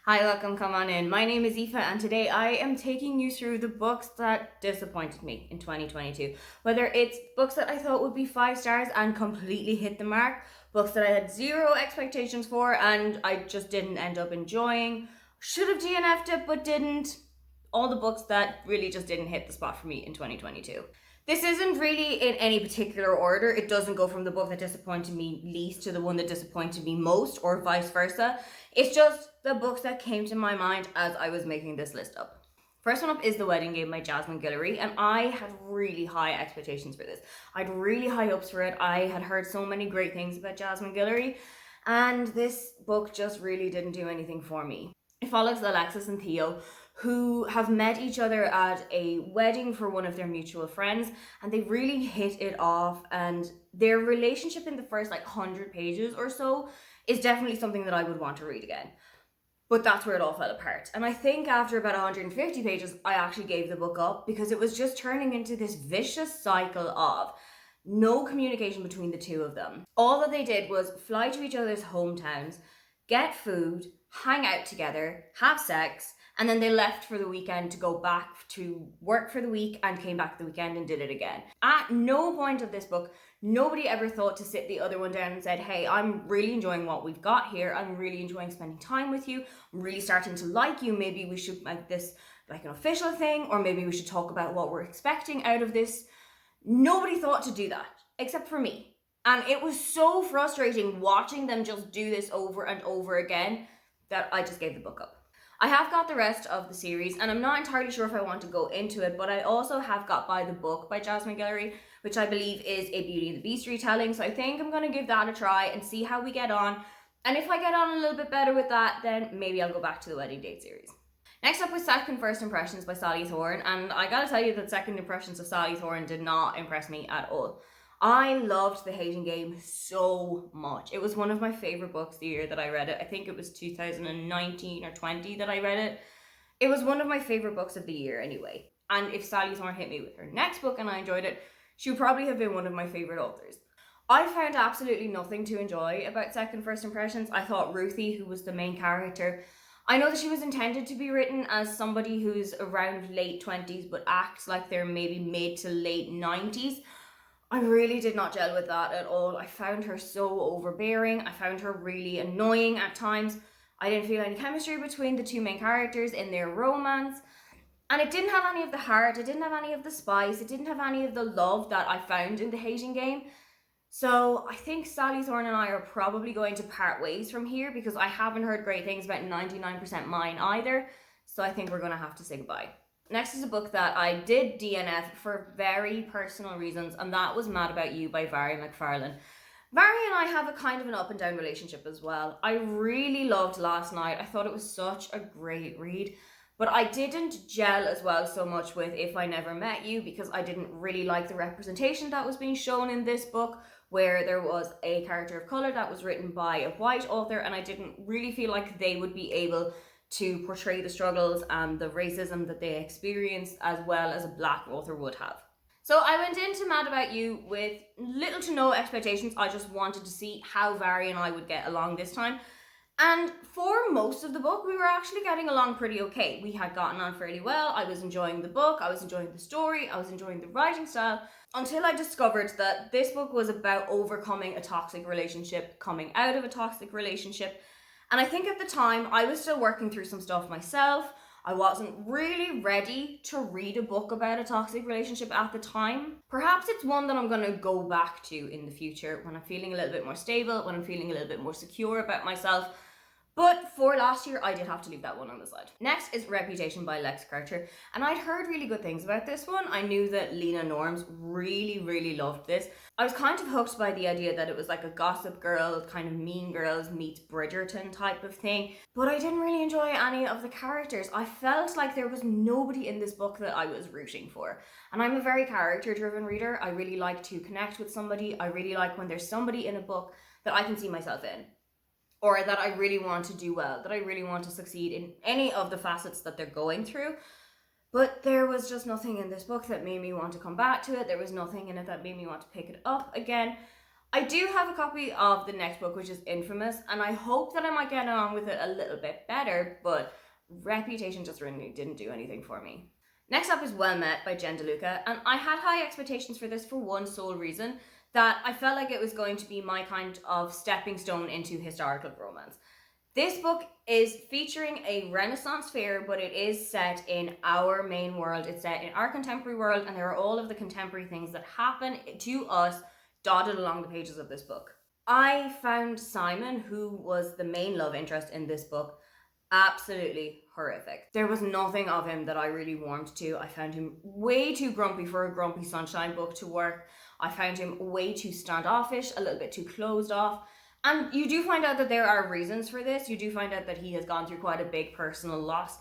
Hi, welcome, come on in. My name is Aoife, and today I am taking you through the books that disappointed me in 2022. Whether it's books that I thought would be 5 stars and completely hit the mark, books that I had zero expectations for and I just didn't end up enjoying, should have DNF'd it but didn't, all the books that really just didn't hit the spot for me in 2022. This isn't really in any particular order. It doesn't go from the book that disappointed me least to the one that disappointed me most, or vice versa. It's just the books that came to my mind as I was making this list up. First one up is The Wedding Game by Jasmine Guillory, and I had really high expectations for this. I had really high hopes for it. I had heard so many great things about Jasmine Guillory, and this book just really didn't do anything for me. It follows Alexis and Theo, who have met each other at a wedding for one of their mutual friends, and they really hit it off, and their relationship in the first 100 pages or so is definitely something that I would want to read again. But that's where it all fell apart. And I think after about 150 pages, I actually gave the book up because it was just turning into this vicious cycle of no communication between the two of them. All that they did was fly to each other's hometowns, get food, hang out together, have sex, and then they left for the weekend to go back to work for the week and came back the weekend and did it again. At no point of this book, nobody ever thought to sit the other one down and said, hey, I'm really enjoying what we've got here. I'm really enjoying spending time with you. I'm really starting to like you. Maybe we should make this like an official thing, or maybe we should talk about what we're expecting out of this. Nobody thought to do that, except for me. And it was so frustrating watching them just do this over and over again that I just gave the book up. I have got the rest of the series, and I'm not entirely sure if I want to go into it, but I also have got By the Book by Jasmine Guillory, which I believe is a Beauty and the Beast retelling, so I think I'm going to give that a try and see how we get on. And if I get on a little bit better with that, then maybe I'll go back to the Wedding Date series. Next up was Second First Impressions by Sally Thorne, and I gotta tell you that Second Impressions of Sally Thorne did not impress me at all. I loved The Hating Game so much. It was one of my favorite books the year that I read it. I think it was 2019 or 20 that I read it. It was one of my favorite books of the year anyway. And if Sally Thorne hit me with her next book and I enjoyed it, she would probably have been one of my favorite authors. I found absolutely nothing to enjoy about Second First Impressions. I thought Ruthie, who was the main character, I know that she was intended to be written as somebody who's around late 20s but acts like they're maybe mid to late 90s. I really did not gel with that at all. I found her so overbearing. I found her really annoying at times. I didn't feel any chemistry between the two main characters in their romance. And it didn't have any of the heart, it didn't have any of the spice, it didn't have any of the love that I found in The Hating Game. So I think Sally Thorne and I are probably going to part ways from here because I haven't heard great things about 99% Mine either. So I think we're going to have to say goodbye. Next is a book that I did DNF for very personal reasons, and that was Mad About You by Vari McFarlane. Vari and I have a kind of an up and down relationship as well. I really loved Last Night. I thought it was such a great read, but I didn't gel as well so much with If I Never Met You because I didn't really like the representation that was being shown in this book, where there was a character of color that was written by a white author, and I didn't really feel like they would be able to portray the struggles and the racism that they experienced as well as a black author would have. So I went into Mad About You with little to no expectations. I just wanted to see how Vari and I would get along this time. And for most of the book, we were actually getting along pretty okay. We had gotten on fairly well. I was enjoying the book. I was enjoying the story. I was enjoying the writing style until I discovered that this book was about overcoming a toxic relationship, coming out of a toxic relationship. And I think at the time, I was still working through some stuff myself. I wasn't really ready to read a book about a toxic relationship at the time. Perhaps it's one that I'm going to go back to in the future when I'm feeling a little bit more stable, when I'm feeling a little bit more secure about myself. But for last year, I did have to leave that one on the side. Next is Reputation by Lex Carter. And I'd heard really good things about this one. I knew that Lena Norms really loved this. I was kind of hooked by the idea that it was like a Gossip Girl, kind of Mean Girls meets Bridgerton type of thing. But I didn't really enjoy any of the characters. I felt like there was nobody in this book that I was rooting for. And I'm a very character-driven reader. I really like to connect with somebody. I really like when there's somebody in a book that I can see myself in, or that I really want to do well, that I really want to succeed in any of the facets that they're going through. But there was just nothing in this book that made me want to come back to it. There was nothing in it that made me want to pick it up again. I do have a copy of the next book, which is Infamous, and I hope that I might get along with it a little bit better, but Reputation just really didn't do anything for me. Next up is Well Met by Jen DeLuca, and I had high expectations for this for one sole reason, that I felt like it was going to be my kind of stepping stone into historical romance. This book is featuring a Renaissance fair, but it is set in our main world. It's set in our contemporary world, and there are all of the contemporary things that happen to us dotted along the pages of this book. I found Simon, who was the main love interest in this book, absolutely horrific. There was nothing of him that I really warmed to. I found him way too grumpy for a Grumpy Sunshine book to work. I found him way too standoffish, a little bit too closed off. And you do find out that there are reasons for this. You do find out that he has gone through quite a big personal loss.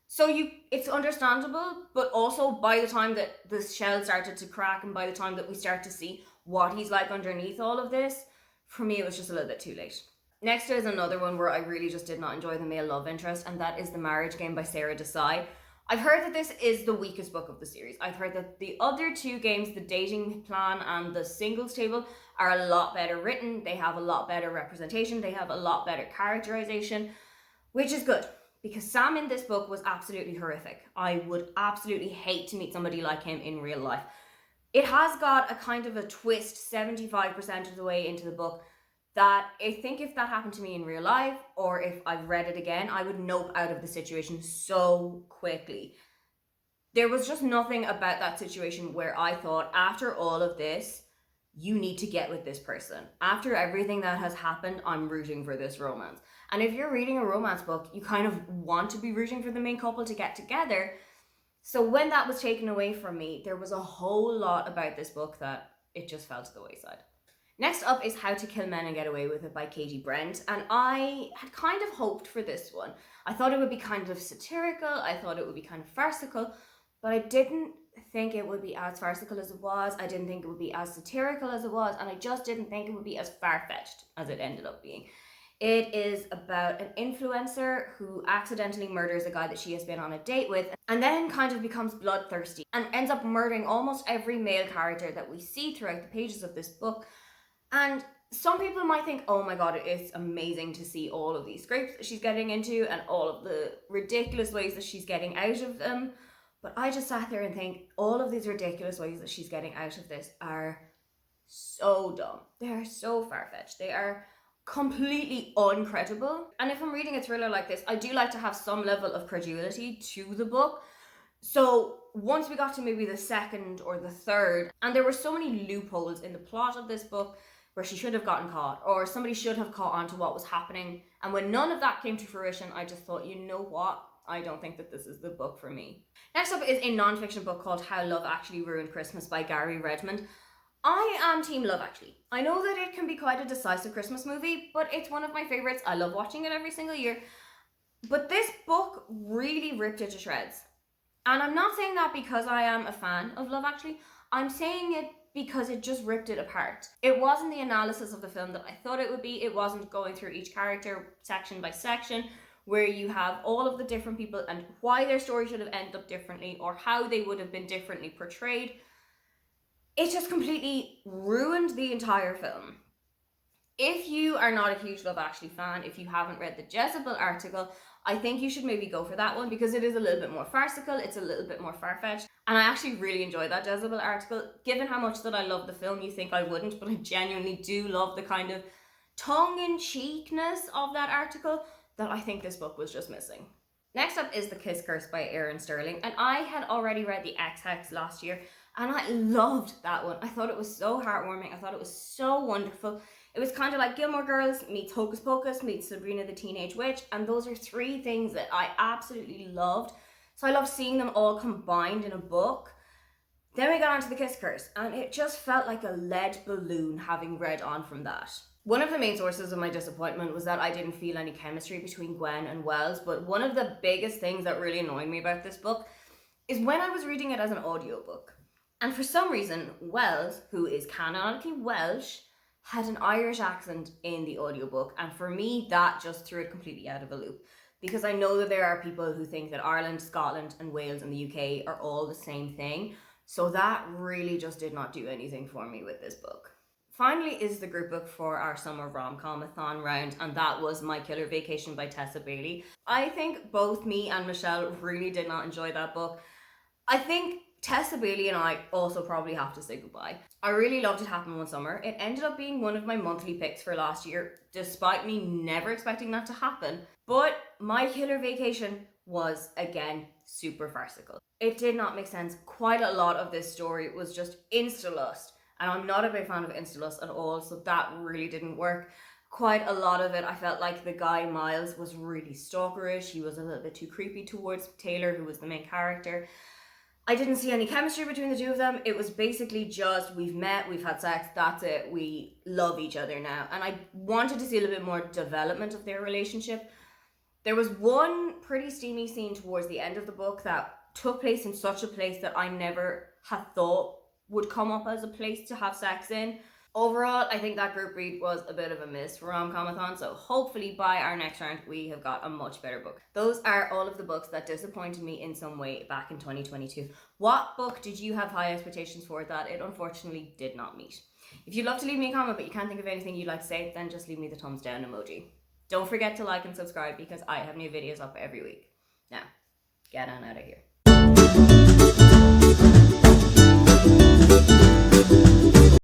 So it's understandable, but also by the time that the shell started to crack and by the time that we start to see what he's like underneath all of this, for me it was just a little bit too late. Next is another one where I really just did not enjoy the male love interest, and that is The Marriage Game by Sarah Desai. I've heard that this is the weakest book of the series. I've heard that the other two games, The Dating Plan and The Singles Table, are a lot better written. They have a lot better representation. They have a lot better characterization, which is good, because Sam in this book was absolutely horrific. I would absolutely hate to meet somebody like him in real life. It has got a kind of a twist 75% of the way into the book that I think if that happened to me in real life, or if I've read it again, I would nope out of the situation so quickly. There was just nothing about that situation where I thought, after all of this, you need to get with this person. After everything that has happened, I'm rooting for this romance. And if you're reading a romance book, you kind of want to be rooting for the main couple to get together. So when that was taken away from me, there was a whole lot about this book that it just fell to the wayside. Next up is How to Kill Men and Get Away with It by Katie Brent, and I had kind of hoped for this one. I thought it would be kind of satirical, I thought it would be kind of farcical, but I didn't think it would be as farcical as it was, I didn't think it would be as satirical as it was, and I just didn't think it would be as far-fetched as it ended up being. It is about an influencer who accidentally murders a guy that she has been on a date with, and then kind of becomes bloodthirsty and ends up murdering almost every male character that we see throughout the pages of this book. And some people might think, oh my god, it's amazing to see all of these scrapes that she's getting into and all of the ridiculous ways that she's getting out of them. But I just sat there and think, all of these ridiculous ways that she's getting out of this are so dumb. They are so far-fetched. They are completely uncredible. And if I'm reading a thriller like this, I do like to have some level of credulity to the book. So once we got to maybe the second or the third, and there were so many loopholes in the plot of this book where she should have gotten caught, or somebody should have caught on to what was happening. And when none of that came to fruition, I just thought, you know what? I don't think that this is the book for me. Next up is a non-fiction book called How Love Actually Ruined Christmas by Gary Redmond. I am Team Love Actually. I know that it can be quite a decisive Christmas movie, but it's one of my favorites. I love watching it every single year. But this book really ripped it to shreds. And I'm not saying that because I am a fan of Love Actually. I'm saying it because it just ripped it apart. It wasn't the analysis of the film that I thought it would be. It wasn't going through each character section by section, where you have all of the different people and why their story should have ended up differently or how they would have been differently portrayed. It just completely ruined the entire film. If you are not a huge Love Actually fan, if you haven't read the Jezebel article, I think you should maybe go for that one because it is a little bit more farcical, it's a little bit more far-fetched, and I actually really enjoyed that Jezebel article. Given how much that I love the film, you think I wouldn't, but I genuinely do love the kind of tongue-in-cheekness of that article that I think this book was just missing. Next up is The Kiss Curse by Erin Sterling, and I had already read The Ex-Hex last year, and I loved that one. I thought it was so heartwarming, I thought it was so wonderful. It was kind of like Gilmore Girls meets Hocus Pocus meets Sabrina the Teenage Witch, and those are three things that I absolutely loved. So I love seeing them all combined in a book. Then we got on to The Kiss Curse, and it just felt like a lead balloon having read on from that. One of the main sources of my disappointment was that I didn't feel any chemistry between Gwen and Wells, but one of the biggest things that really annoyed me about this book is when I was reading it as an audiobook. And for some reason, Wells, who is canonically Welsh, had an Irish accent in the audiobook, and for me that just threw it completely out of a loop, because I know that there are people who think that Ireland, Scotland and Wales and the UK are all the same thing, so that really just did not do anything for me with this book. finally is the group book for our summer rom-com-a-thon round, and that was My Killer Vacation by Tessa Bailey. I think both me and Michelle really did not enjoy that book. I think Tessa Bailey and I also probably have to say goodbye. I really loved It Happened One Summer. It ended up being one of my monthly picks for last year, despite me never expecting that to happen. But My Killer Vacation was, again, super farcical. It did not make sense. Quite a lot of this story was just insta-lust, and I'm not a big fan of insta-lust at all, so that really didn't work. Quite a lot of it, I felt like the guy Miles was really stalkerish. He was a little bit too creepy towards Taylor, who was the main character. I didn't see any chemistry between the two of them. It was basically just, we've met, we've had sex, that's it, we love each other now. And I wanted to see a little bit more development of their relationship. There was one pretty steamy scene towards the end of the book that took place in such a place that I never had thought would come up as a place to have sex in. Overall, I think that group read was a bit of a miss for rom-com-a-thon, so hopefully by our next round we have got a much better book. Those are all of the books that disappointed me in some way back in 2022. What book did you have high expectations for that it unfortunately did not meet? If you'd love to leave me a comment but you can't think of anything you'd like to say, then just leave me the thumbs down emoji. Don't forget to like and subscribe because I have new videos up every week. Now, get on out of here.